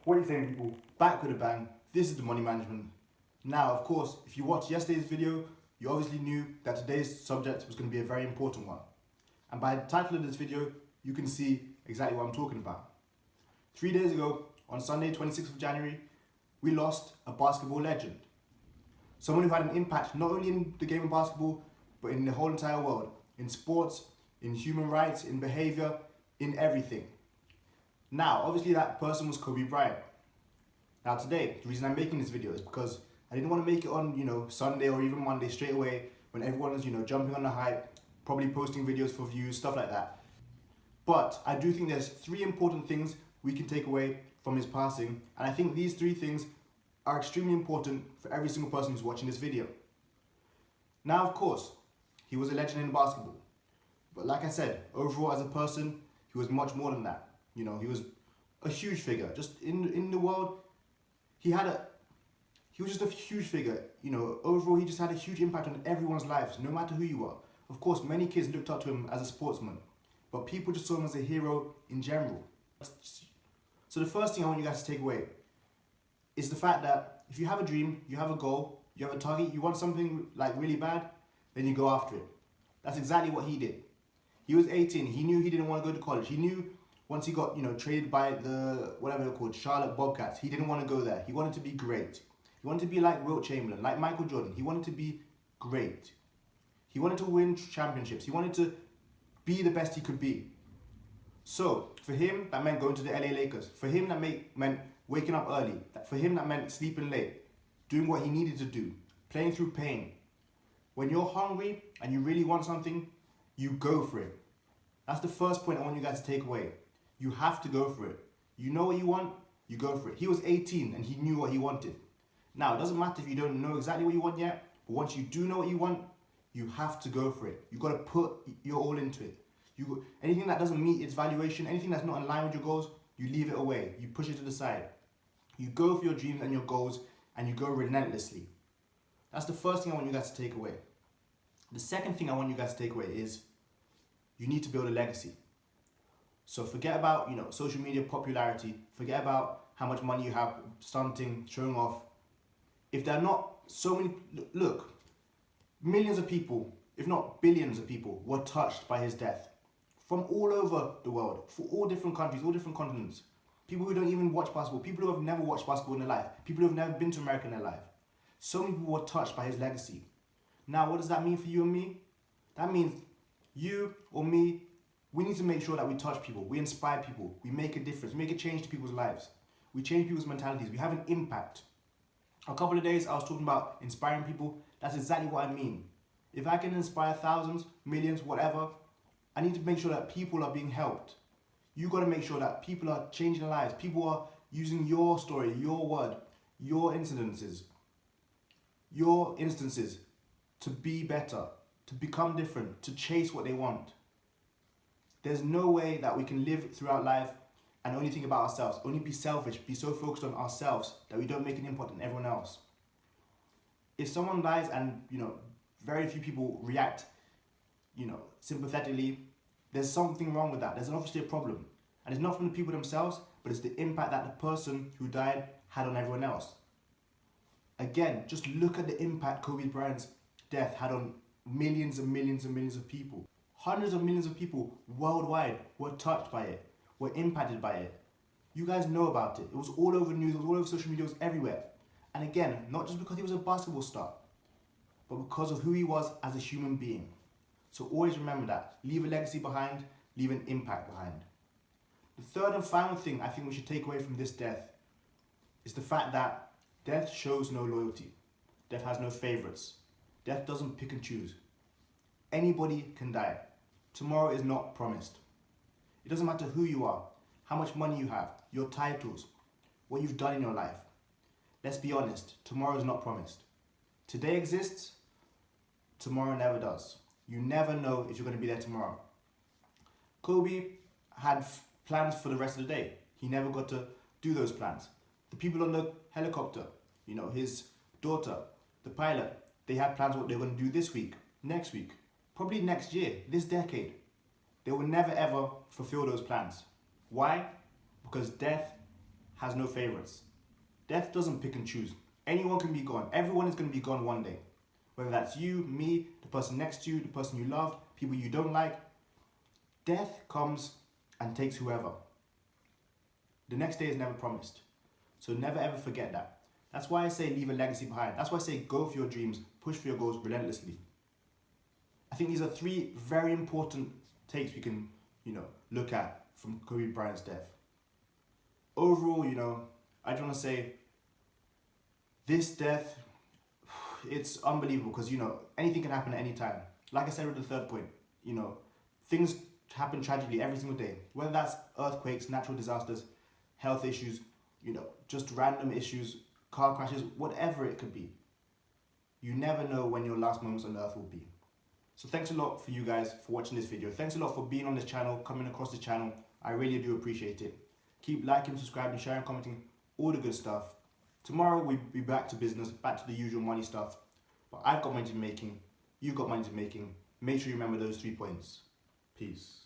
What are you saying, people? Back with a bang. This is the money management. Now, of course, if you watched yesterday's video, you obviously knew that today's subject was going to be a very important one. And by the title of this video, you can see exactly what I'm talking about. 3 days ago, on Sunday, 26th of January, we lost a basketball legend. Someone who had an impact not only in the game of basketball, but in the whole entire world. In sports, in human rights, in behavior, in everything. Now, obviously that person was Kobe Bryant. Now today, the reason I'm making this video is because I didn't want to make it on, Sunday or even Monday straight away when everyone is, jumping on the hype, probably posting videos for views, stuff like that. But I do think there's 3 important things we can take away from his passing, and I think these 3 things are extremely important for every single person who's watching this video. Now, of course, he was a legend in basketball. But like I said, overall as a person, he was much more than that. He was a huge figure. Just in the world, he was just a huge figure. Overall he just had a huge impact on everyone's lives, no matter who you are. Of course, many kids looked up to him as a sportsman, but people just saw him as a hero in general. So the first thing I want you guys to take away is the fact that if you have a dream, you have a goal, you have a target, you want something like really bad, then you go after it. That's exactly what he did. He was 18, he knew he didn't want to go to college. He knew once he got, traded by the, whatever they're called, Charlotte Bobcats, he didn't want to go there. He wanted to be great. He wanted to be like Wilt Chamberlain, like Michael Jordan. He wanted to be great. He wanted to win championships. He wanted to be the best he could be. So, for him, that meant going to the LA Lakers. For him, that meant waking up early. For him, that meant sleeping late, doing what he needed to do, playing through pain. When you're hungry and you really want something, you go for it. That's the first point I want you guys to take away. You have to go for it. You know what you want, you go for it. He was 18 and he knew what he wanted. Now, it doesn't matter if you don't know exactly what you want yet, but once you do know what you want, you have to go for it. You've got to put your all into it. Anything that doesn't meet its valuation, anything that's not in line with your goals, you leave it away. You push it to the side. You go for your dreams and your goals, and you go relentlessly. That's the first thing I want you guys to take away. The second thing I want you guys to take away is you need to build a legacy. So forget about, social media popularity. Forget about how much money you have, stunting, showing off. If there are not so many, look, millions of people, if not billions of people, were touched by his death. From all over the world, for all different countries, all different continents. People who don't even watch basketball, people who have never watched basketball in their life, people who have never been to America in their life. So many people were touched by his legacy. Now, what does that mean for you and me? That means you or me, we need to make sure that we touch people, we inspire people, we make a difference, we make a change to people's lives. We change people's mentalities, we have an impact. A couple of days I was talking about inspiring people. That's exactly what I mean. If I can inspire thousands, millions, whatever, I need to make sure that people are being helped. You got to make sure that people are changing their lives. People are using your story, your word, your instances to be better, to become different, to chase what they want. There's no way that we can live throughout life and only think about ourselves, only be selfish, be so focused on ourselves that we don't make an impact on everyone else. If someone dies and, very few people react, sympathetically, there's something wrong with that. There's obviously a problem. And it's not from the people themselves, but it's the impact that the person who died had on everyone else. Again, just look at the impact Kobe Bryant's death had on millions and millions and millions of people. Hundreds of millions of people worldwide were touched by it, were impacted by it. You guys know about it. It was all over the news, it was all over social media, it was everywhere. And again, not just because he was a basketball star, but because of who he was as a human being. So always remember that. Leave a legacy behind, leave an impact behind. The third and final thing I think we should take away from this death is the fact that death shows no loyalty. Death has no favorites. Death doesn't pick and choose. Anybody can die. Tomorrow is not promised. It doesn't matter who you are, how much money you have, your titles, what you've done in your life. Let's be honest, tomorrow is not promised. Today exists, tomorrow never does. You never know if you're going to be there tomorrow. Kobe had plans for the rest of the day. He never got to do those plans. The people on the helicopter, his daughter, the pilot, they had plans what they were going to do this week, next week, probably next year, this decade. They will never ever fulfill those plans. Why? Because death has no favorites. Death doesn't pick and choose. Anyone can be gone. Everyone is going to be gone one day. Whether that's you, me, the person next to you, the person you love, people you don't like. Death comes and takes whoever. The next day is never promised. So never ever forget that. That's why I say leave a legacy behind. That's why I say go for your dreams, push for your goals relentlessly. I think these are 3 very important takes we can, look at from Kobe Bryant's death. Overall, I just want to say this death, it's unbelievable because, anything can happen at any time. Like I said with the 3rd point, things happen tragically every single day. Whether that's earthquakes, natural disasters, health issues, just random issues, car crashes, whatever it could be. You never know when your last moments on earth will be. So thanks a lot for you guys for watching this video. Thanks a lot for being on this channel, coming across the channel. I really do appreciate it. Keep liking, subscribing, sharing, commenting, all the good stuff. Tomorrow we'll be back to business, back to the usual money stuff. But I've got money to be making, you've got money to be making. Make sure you remember those 3 points. Peace.